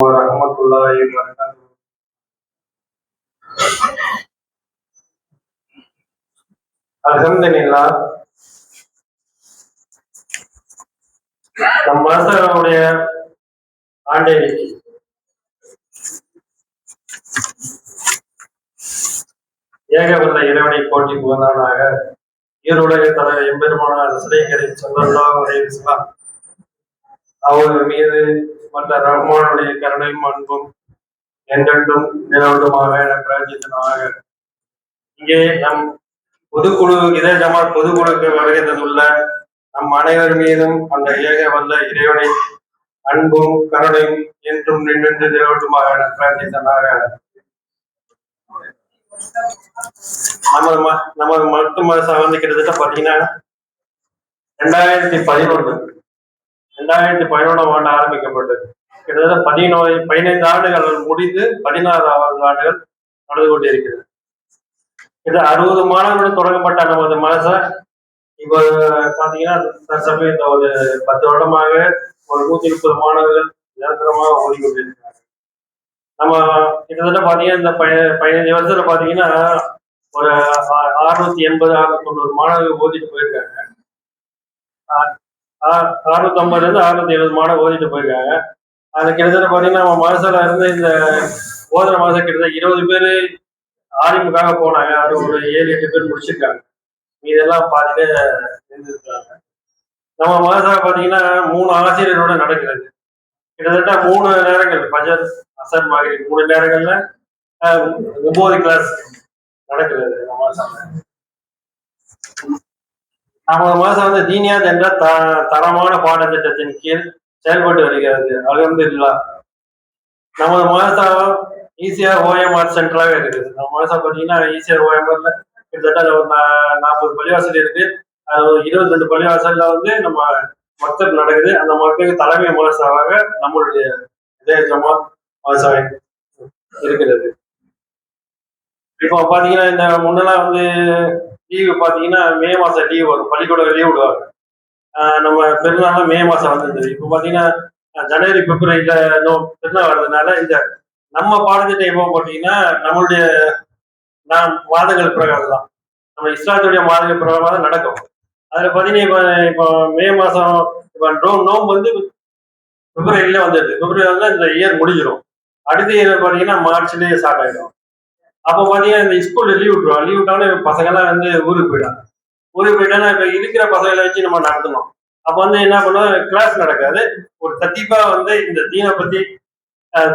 warahmatullahi wabarakatuh. அல்ஹம்துலில்லாஹ். நம் மாஸ்டருடைய ஆண்டேரிக்கு ஏகவல்ல இறைவனை போட்டி புகழ்ந்தானாக. ஈருலக தலைவர் எம்பெருமானார் சிலைகளின் ஸல்லல்லாஹு அலைஹி வஸல்லம் அவர்கள் மீது வல்ல ரஹ்மானுடைய கருணையும் அன்பும் என்றென்றும் நிலவட்டுமாக என பிரார்த்தித்தனாக. இங்கே நம் பொதுக்குழு இதய ஜமாத் பொதுக்குழுக்கு வருகை தந்துள்ள நம் அனைவர் மீதும் அந்த ஏக வல்ல இறைவனை அன்பும் கருணையும் என்றும் நின்று நிலவட்டுமாக என பிரார்த்தித்தனாக. நமது மருத்துவ மதம் வந்து கிட்டத்தட்ட பாத்தீங்கன்னா 2011 ஆண்டு ஆரம்பிக்கப்பட்டது. கிட்டத்தட்ட 15 ஆண்டுகள் முடிந்து 16வது ஆண்டுகள் நடந்து கொண்டிருக்கிறது. இது 60 மாணவர்களுடன் தொடங்கப்பட்ட நமது மனசை இப்ப பாத்தீங்கன்னா தற்சமயம் இந்த ஒரு 10 வருடமாக ஒரு 130 மாணவர்கள் நிரந்தரமாக ஓடிக்கொண்டிருக்கிறாங்க. நம்ம கிட்டத்தட்ட பாத்தீங்கன்னா இந்த 15 வருஷத்துல பாத்தீங்கன்னா ஒரு 680 690 மாணவர்கள் ஓதிட்டு போயிருக்காங்க. 650 இருந்து 670 மாணவர்கள் ஓதிட்டு போயிருக்காங்க. அது கிட்டத்தட்ட பாத்தீங்கன்னா நம்ம மனசுல இருந்து இந்த ஓதுற மாசம் கிட்டத்தட்ட 20 பேரு ஆரிமுக்காக போனாங்க. அது ஒரு 7-8 பேர் முடிச்சிருக்காங்க. இதெல்லாம் பாதியில இருந்திருக்காங்க. நம்ம மதரசா பாத்தீங்கன்னா 3 ஆசிரியரோட நடக்கிறது. கிட்டத்தட்ட 3 நேரங்கள் பஜர் அசர் மாதிரி 3 நேரங்கள்ல 9 கிளாஸ் நடக்கிறது. நம்ம மதரசா வந்து தீனியாத் என்ற தரமான பாடத்திட்டத்தின் கீழ் செயல்பட்டு வருகிறது. அல்ஹம்துலில்லாஹ். நமது மதரசா ஈசிஆர் ஓஎம்ஆர் சென்டராக இருக்குது. நம்ம மதரசா பாத்தீங்கன்னா ஈசிஆர் ஓஎம்ஆர்ல கிட்டத்தட்ட ஒரு 40 பள்ளிவாசல் இருக்கு. அது 22 பள்ளிவாசல்ல வந்து நம்ம மக்தப் நடக்குது. அந்த மக்தபுக்கு தலைமை மதரசாவாக நம்மளுடைய இதய ஜமாத் மதரசா இருக்கிறது. இப்போ பாத்தீங்கன்னா இந்த முன்னெல்லாம் வந்து லீவு பாத்தீங்கன்னா மே மாசம் லீவு வரும், பள்ளிக்கூடம் லீவ் விடுவாங்க. நம்ம பெருநாள் மே மாசம் வந்திருந்தது. இப்போ பாத்தீங்கன்னா ஜனவரி பிப்ரவரியில பெருநாள் வர்றதுனால இந்த நம்ம பாடத்திட்டம் எப்போ போட்டீங்கன்னா நம்மளுடைய மாதங்கள் பிரகாரம் தான், நம்ம இஸ்லாத்துடைய மாதங்கள் பிரகாரம் தான் நடக்கும். அதுல பாத்தீங்கன்னா இப்போ மே மாசம் இப்போ நோம்பு வந்து பிப்ரவரியில வந்துடுது. பிப்ரவரியில இந்த இயர் முடிஞ்சிடும். அடுத்த இயர் பாத்தீங்கன்னா மார்ச்லயே ஸ்டார்ட் ஆயிடும். அப்போ பாத்தீங்கன்னா இந்த ஸ்கூல்ல லீவ் விட்டுருவாங்க. லீவ் விட்டாலும் பசங்க எல்லாம் வந்து ஊருக்கு போயிட்டாங்க. ஊருக்கு போயிட்டாலும் இப்ப இருக்கிற பசங்களை வச்சு நம்ம நடத்தணும். அப்ப வந்து என்ன பண்ணுவோம், கிளாஸ் நடக்காது. ஒரு தத்திப்பா வந்து இந்த தீனை பத்தி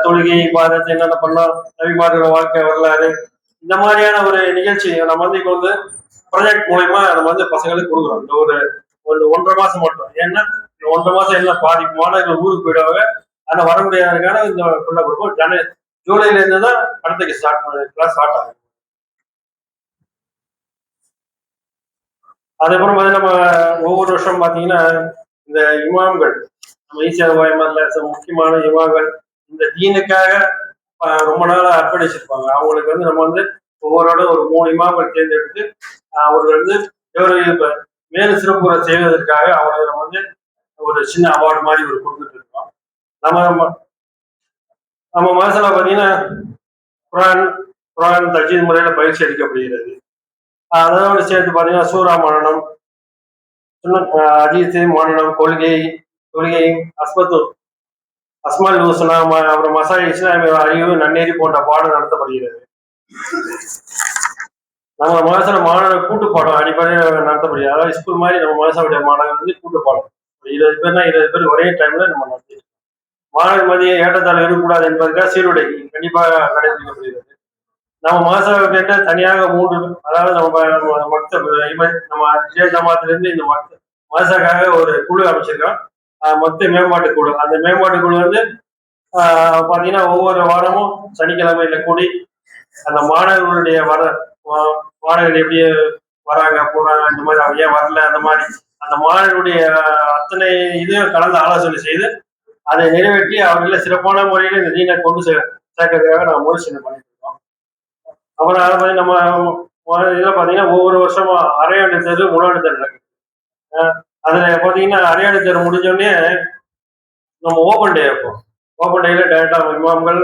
தொழுகை பாதத்தை என்னென்ன பண்ணோம், நபிமார்களோட வாழ்க்கை வரலாறு, இந்த மாதிரியான ஒரு நிகழ்ச்சி நம்ம வந்து இப்போ வந்து ப்ராஜெக்ட் மூலயமா நம்ம வந்து பசங்களுக்கு கொடுக்குறோம். இந்த ஒரு 1.5 மாசம் மட்டும். ஏன்னா 1.5 மாசம் எல்லாம் பாதி மாணவர்கள் ஊருக்கு போயிடுவாங்க. ஆனா வர முடியாததுக்கான இந்த கொள்ள கொடுப்போம். ஜூலைல இருந்து தான் அடுத்த கிளாஸ் ஸ்டார்ட் ஆகும். அதுக்கப்புறம் வந்து நம்ம ஒவ்வொரு வருஷம் பாத்தீங்கன்னா இந்த இமாம்கள் நம்ம ஈசிஆர் ஓஎம்ஆர்ல முக்கியமான இமாம்கள் இந்த தீனுக்காக ரொம்ப நாள் அர்ப்பணிச்சிருப்பாங்க. அவங்களுக்கு வந்து நம்ம வந்து ஒவ்வொரு ஒரு 3 இமாம்கள் தேர்ந்தெடுத்து அவர்கள் வந்து மேலும் சிறப்புரை செய்வதற்காக அவங்களுக்கு நம்ம வந்து ஒரு சின்ன அவார்டு மாதிரி ஒரு கொடுத்துட்டு இருக்கோம். நம்ம மனசுல பாத்தீங்கன்னா குரான் தஜீத் முறையில பயிற்சி அளிக்கப்படுகிறது. அதோடு சேர்த்து பாத்தீங்கன்னா சூரா மரணம், அஜீத் மரணம், கொள்கை அஸ்மால் ஹுஸ்னா, அப்புறம் மசாய் இஸ்லாமிய அறிவு நன்னேறி போன்ற பாடம் நடத்தப்படுகிறது. நம்ம மனசுல மாணவர் கூட்டு பாடம் அடிப்படையில் நடத்தப்படுகிறது. அதாவது ஸ்கூல் மாதிரி நம்ம மனசாவுடைய மாணவர் வந்து கூட்டு பாடம் 20 பேர்னா 20 பேர் ஒரே டைம்ல நம்ம நடத்தி மாணவர் மதிய ஏற்றத்தாழ் இருக்கக்கூடாது என்பதற்காக சீருடை கண்டிப்பாக கடைபிடிக்கப்படுகிறது. நம்ம மதரசா கேட்ட தனியாக 3, அதாவது நம்ம ஜமாத்திலிருந்து இந்த மதரசாக்காக ஒரு குழு அமைச்சிருக்கோம். மொத்த மேம்பாட்டு குழு. அந்த மேம்பாட்டு குழு வந்து பாத்தீங்கன்னா ஒவ்வொரு வாரமும் சனிக்கிழமையில கூடி அந்த மாணவர்களுடைய மாணவர்கள் எப்படி வராங்க போறாங்க, இந்த மாதிரி அவங்க ஏன் வரல, அந்த மாதிரி அந்த மாணவர்களுடைய அத்தனை இதையும் கலந்து ஆலோசனை செய்து அதை நிறைவேற்றி அவர்களை சிறப்பான முறையில் இந்த தீனை கொண்டு சேர்க்கறதுக்காக நம்ம முயற்சி பண்ணிட்டு இருக்கோம். அப்புறம் அதை பத்தி நம்ம இதுல பாத்தீங்கன்னா ஒவ்வொரு வருஷமும் அரையாண்டு தேர்வு, முழாண்டு தேர்வு நடக்குது. அதுல பாத்தீங்கன்னா அரையாண்டு தேர்வு முடிஞ்சோடனே நம்ம ஓபன் டே வைப்போம். ஓப்பன் டேல டேரக்டா இமாம்கள்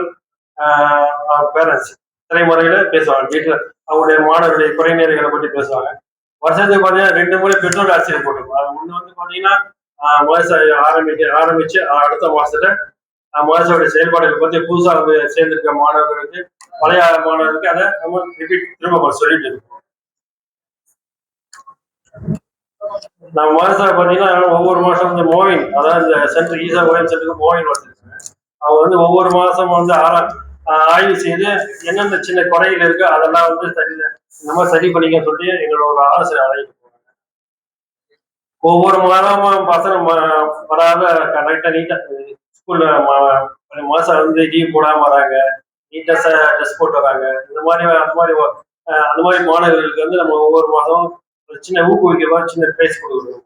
பேரண்ட்ஸ் திரைமுறையில பேசுவாங்க. வீட்டுல அவங்களுடைய மாணவர்களுடைய குறைநிறைகளை பற்றி பேசுவாங்க. வருஷத்துக்கு பாத்தீங்கன்னா 2 முறை பெற்றோர் ஆசிரியர் போட்டுருக்கோம். அது ஒண்ணு வந்து பாத்தீங்கன்னா ஆரம்பிச்சு அடுத்த மாசத்துல மதரசாவுடைய செயல்பாடுகளை பத்தி புதுசா வந்து சேர்ந்திருக்க மாணவர்களுக்கு, பழைய மாணவர்களுக்கு அதை நம்ம ரிப்பீட் திரும்ப சொல்லிட்டு இருக்கோம். நம்ம மதரசா பாத்தீங்கன்னா ஒவ்வொரு மாசம் வந்து மோவின், அதாவது இந்த சென்டர் ஈசா ஓயம் சென்டருக்கு மோவின் வச்சிருக்காங்க. அவங்க வந்து ஒவ்வொரு மாசம் வந்து ஆய்வு செய்து என்னென்ன சின்ன குறைகள் இருக்கு அதெல்லாம் வந்து இந்த மாதிரி சரி பண்ணிக்க சொல்லி எங்களோட ஒரு ஆலோசனை வழங்கிட்டு போவாங்க. ஒவ்வொரு மாதமும் பசங்க வராத கரெக்டா நீட்டா ஸ்கூல்ல மாசம் வந்து லீவ் போடாம வராங்க, நீட்டா ட்ரெஸ் போட்டு வராங்க. அந்த மாதிரி மாணவர்களுக்கு வந்து நம்ம ஒவ்வொரு மாதம் ஒரு சின்ன ஊக்குவிக்கிறோம், சின்ன பிரைஸ் கொடுக்குறோம்.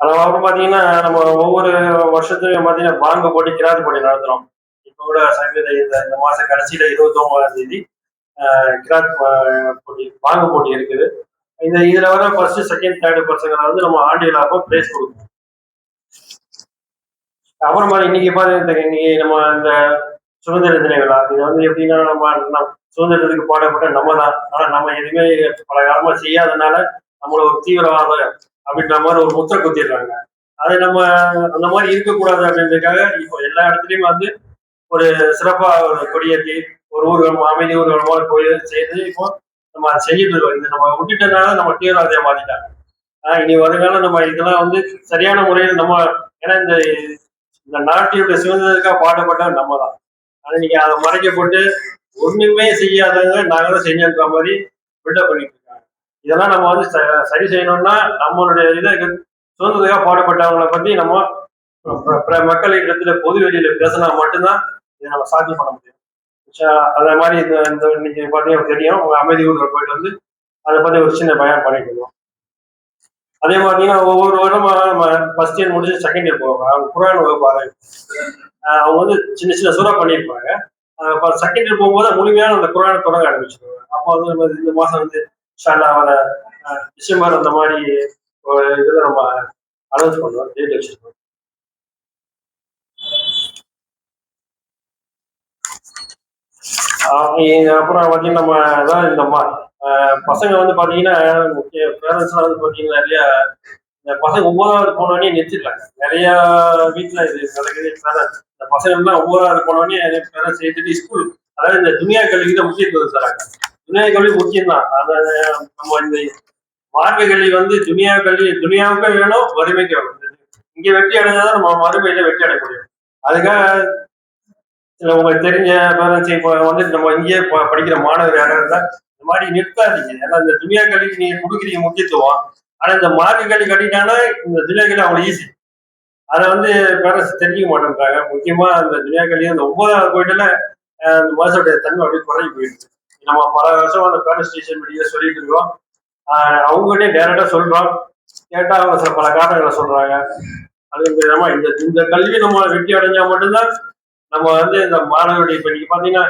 அதாவது பாத்தீங்கன்னா நம்ம ஒவ்வொரு வருஷத்துலயும் பாத்தீங்கன்னா பாங்கு போட்டி, கிராத் போட்டி நடத்துறோம். இப்ப கூட சங்கீத இந்த மாச கடைசியில 29ஆம் தேதி கிராத் போட்டி, பாங்கு போட்டி இருக்குது. இதுல வர ஃபர்ஸ்ட், செகண்ட், தேர்ட் பசங்களை வந்து நம்ம ஆண்டியலாப்போ பிரைஸ் கொடுக்கணும். அப்புறமா இன்னைக்கு பாத்தீங்கன்னா இன்னைக்கு நம்ம இந்த சுதந்திர தின விழா, இது வந்து எப்படின்னா நம்ம சுதந்திரத்துக்கு பாடப்பட்ட நம்ம தான். ஆனா நம்ம எதுவுமே பல காலமா செய்யாதனால நம்மள ஒரு தீவிரவாதம் அப்படின்ற மாதிரி ஒரு முத்திரை குத்திடுறாங்க. அது நம்ம அந்த மாதிரி இருக்கக்கூடாது அப்படின்றதுக்காக இப்போ எல்லா இடத்துலயும் வந்து ஒரு சிறப்பா ஒரு கொடியேற்றி ஒரு ஊர்வலம், அமைதி ஊர்வலமா போய் செய்து இப்போ நம்ம அதை செஞ்சுட்டு இருக்கோம். இது நம்ம விட்டுட்டனால நம்ம தீவிரவாதியா மாத்திட்டாங்க. இனி வருங்காலம் நம்ம இதெல்லாம் வந்து சரியான முறையில் நம்ம, ஏன்னா இந்த நாட்டினுடைய சுதந்திரத்துக்காக பாடுபட்ட நம்ம தான். ஆனா நீங்க அதை மறைக்கப்பட்டு ஒண்ணுமே செய்யாதவங்க நாங்க தான் செஞ்சோன்ற மாதிரி பில்டப் பண்ணிட்டு இருக்காங்க. இதெல்லாம் நம்ம வந்து சரி செய்யணும்னா நம்மளுடைய இதை சுதந்திரத்துக்காக பாடுபட்டவங்களை பத்தி நம்ம மக்களிடத்துல பொது வெளியில பேசினா மட்டும்தான் இதை நம்ம சாத்தியம் பண்ண முடியும். அதே மாதிரி இந்த இன்னைக்கு பாத்தீங்கன்னா தெரியும், உங்க அமைதி ஊர்ல போயிட்டு வந்து அதை பத்தி ஒரு சின்ன பயன் பண்ணிட்டு இருக்கோம். அதே பார்த்தீங்கன்னா ஒவ்வொரு வருடமா நம்ம ஃபர்ஸ்ட் இயர் முடிச்சு செகண்ட் இயர் போவாங்க. அவங்க குரான் வகுப்பு அவங்க வந்து சின்ன சின்ன சூறா பண்ணியிருப்பாங்க. செகண்ட் இயர் போகும்போது முழுமையான அந்த குரானை தொடங்க ஆரம்பிச்சிருவாங்க. அப்போ வந்து இந்த மாசம் வந்து வர டிசம்பர் அந்த மாதிரி ஒரு இதுல நம்ம அனௌன்ஸ் பண்ணுவோம், டேட் வச்சிருக்கோம். அப்புறம் பார்த்தீங்கன்னா நம்ம அதான் இந்த பசங்க வந்து பார்த்தீங்கன்னா முக்கிய பேரண்ட்ஸ்லாம் வந்து பார்த்தீங்கன்னா நிறைய இந்த பசங்க 9வது போனோடனே நிறுத்திடுறாங்க. நிறைய வீட்டில் இது நடக்குது. இந்த பசங்கள்லாம் 9வது போனோடனே பேரண்ட்ஸ் சேர்த்துட்டு ஸ்கூல், அதாவது இந்த துணியா கல்விக்கு தான் முக்கியத்துவம் தராங்க. துணியா கல்வி முக்கியம் தான். அதை நம்ம இந்த மார்க்க கல்வி வந்து துணியாவுக்கு வேணும், வறுமைக்கு வேணும். இங்க வெற்றி அடைஞ்சாதான் நம்ம மறுமையில வெற்றி அடைய முடியும். அதுக்காக இல்ல உங்களுக்கு தெரிஞ்ச பேரண்ட்ஸ் இப்போ வந்து நம்ம இங்கேயே படிக்கிற மாணவர் யாராவது இருந்தா இந்த மாதிரி நிற்காதீங்க. ஏன்னா இந்த துணியா கல்விக்கு நீங்க கொடுக்குறீங்க முக்கியத்துவம். ஆனா இந்த மார்க்க கல்வி கட்டிட்டாங்கன்னா இந்த துணியா கல்வி அவ்வளவு ஈஸி. அதை வந்து பேரண்ட்ஸ் தெரிஞ்சுக்க மாட்டேன்றாங்க. முக்கியமா அந்த துணியா கல்வி அந்த 9வது போயிட்டுல அந்த மாசோடைய தன்மை அப்படியே குறைஞ்சி போயிடுச்சு. நம்ம பல வருஷம் அந்த பேரண்ட் ஸ்டேஷன் மீடியா சொல்லிட்டு இருக்கோம். அவங்ககிட்டே டைரக்டா சொல்றோம். கேட்டா அவங்க சில பல காரணங்களை சொல்றாங்க. அது இந்த கல்வி நம்ம வெற்றி அடைஞ்சா மட்டும்தான் நம்ம வந்து இந்த மாணவர்களுடைய இப்ப நீங்க பாத்தீங்கன்னா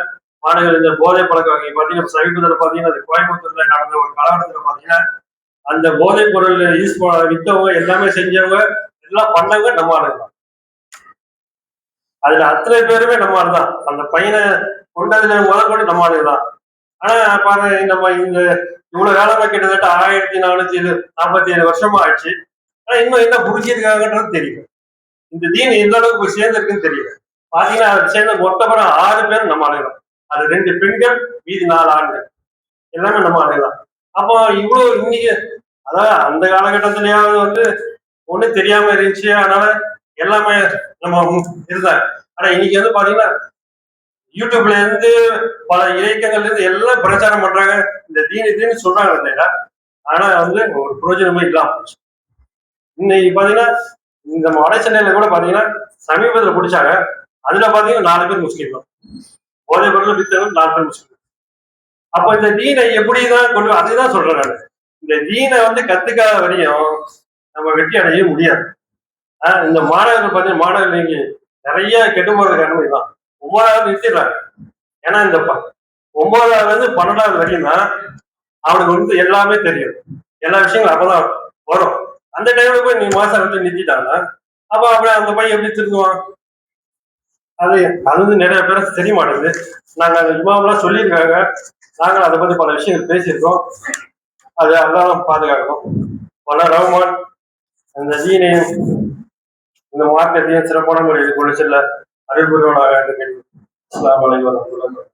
மாணவர்கள் இந்த போதை பழக்க வகை பாத்தீங்கன்னா சமீபத்தில் பாத்தீங்கன்னா அந்த கோயம்புத்தூர்ல நடந்த ஒரு கலவரத்துல பாத்தீங்கன்னா அந்த போதைப் பொருள் யூஸ் வித்தவங்க எல்லாமே செஞ்சவங்க எல்லாம் பண்ணவங்க நம்ம ஆளுங்க. அதுல அத்தனை பேருமே நம்ம ஆளுதான். அந்த பையனை கொண்டதுல முதற்கொண்டு நம்ம ஆளுங்க தான். ஆனா பாரு நம்ம இந்த இவ்வளவு காலமா கிட்டத்தட்ட 1447 வருஷமா ஆச்சு. ஆனா இன்னும் என்ன புரிஞ்சிருக்காங்கன்றது தெரியல. இந்த தீன் எந்த அளவுக்கு போய் சேர்ந்திருக்குன்னு தெரியல. பாத்தீங்கன்னா அதை சேர்ந்த மொத்தப்படம் 6 பேர் நம்ம ஆளுதான். அது 2 பெண்கள், மீதி 4 ஆண்கள், எல்லாமே நம்ம ஆளுதான். அப்போ இவ்வளவு இன்னைக்கு, அதாவது அந்த காலகட்டத்திலேயாவது வந்து ஒண்ணும் தெரியாம இருந்துச்சு, அதனால எல்லாமே நம்ம இருந்தாங்க. ஆனா இன்னைக்கு வந்து பாத்தீங்கன்னா யூடியூப்ல இருந்து பல இயக்கங்கள்ல இருந்து எல்லாம் பிரச்சாரம் பண்றாங்க, இந்த தீனு சொல்றாங்க இல்லையா. ஆனா வந்து ஒரு பிரயோஜனமே இல்லாம போச்சு. இன்னைக்கு பாத்தீங்கன்னா இந்த வட சென்னையில கூட பாத்தீங்கன்னா சமீபத்தில் பிடிச்சாங்க. அதுல பாத்தீங்கன்னா 4 பேர் முஸ்லீம் தான். போதை பொருள் வித்தவங்க 4 பேர் முஸ்லீம். அப்ப இந்த தீனை எப்படிதான் கொண்டு, அதுதான் சொல்றேன் நான். இந்த தீனை வந்து கத்துக்காத வரையும் நம்ம வெற்றி அடைய முடியாது. இந்த மாணவர்கள் பார்த்தீங்கன்னா மாணவர்கள் இங்க நிறைய கெட்டு போறது காரணம் இதுதான். 9வது நிறுத்திடுறாங்க. ஏன்னா இந்த 9வது 12வது வரையும் தான் அவனுக்கு வந்து எல்லாமே தெரியும். எல்லா விஷயங்களும் அப்பதான் வரும். அந்த டைம்ல போய் நீ மாசம் விட்டு நிறுத்திட்டாங்கன்னா அப்ப அப்படியே அந்த பையன் எப்படி திருந்துவான்? அது அது வந்து நிறைய பேருக்கு தெரிய மாட்டேங்குது. நாங்க அந்த இமாம்லாம் சொல்லியிருக்காங்க. நாங்களும் அதை பத்தி பல விஷயங்கள் பேசியிருக்கோம். அது அல்லாஹ் பாதுகாக்கணும். பல ரஹ்மான் அந்த தீனையும் இந்த மார்க்கத்தையும் சிறப்பான முறையில் கொண்டு செல்ல அருள் புரிவனாக என்று கேள்வி. அஸ்ஸலாமு அலைக்கும் வரஹ்மத்துல்லாஹி.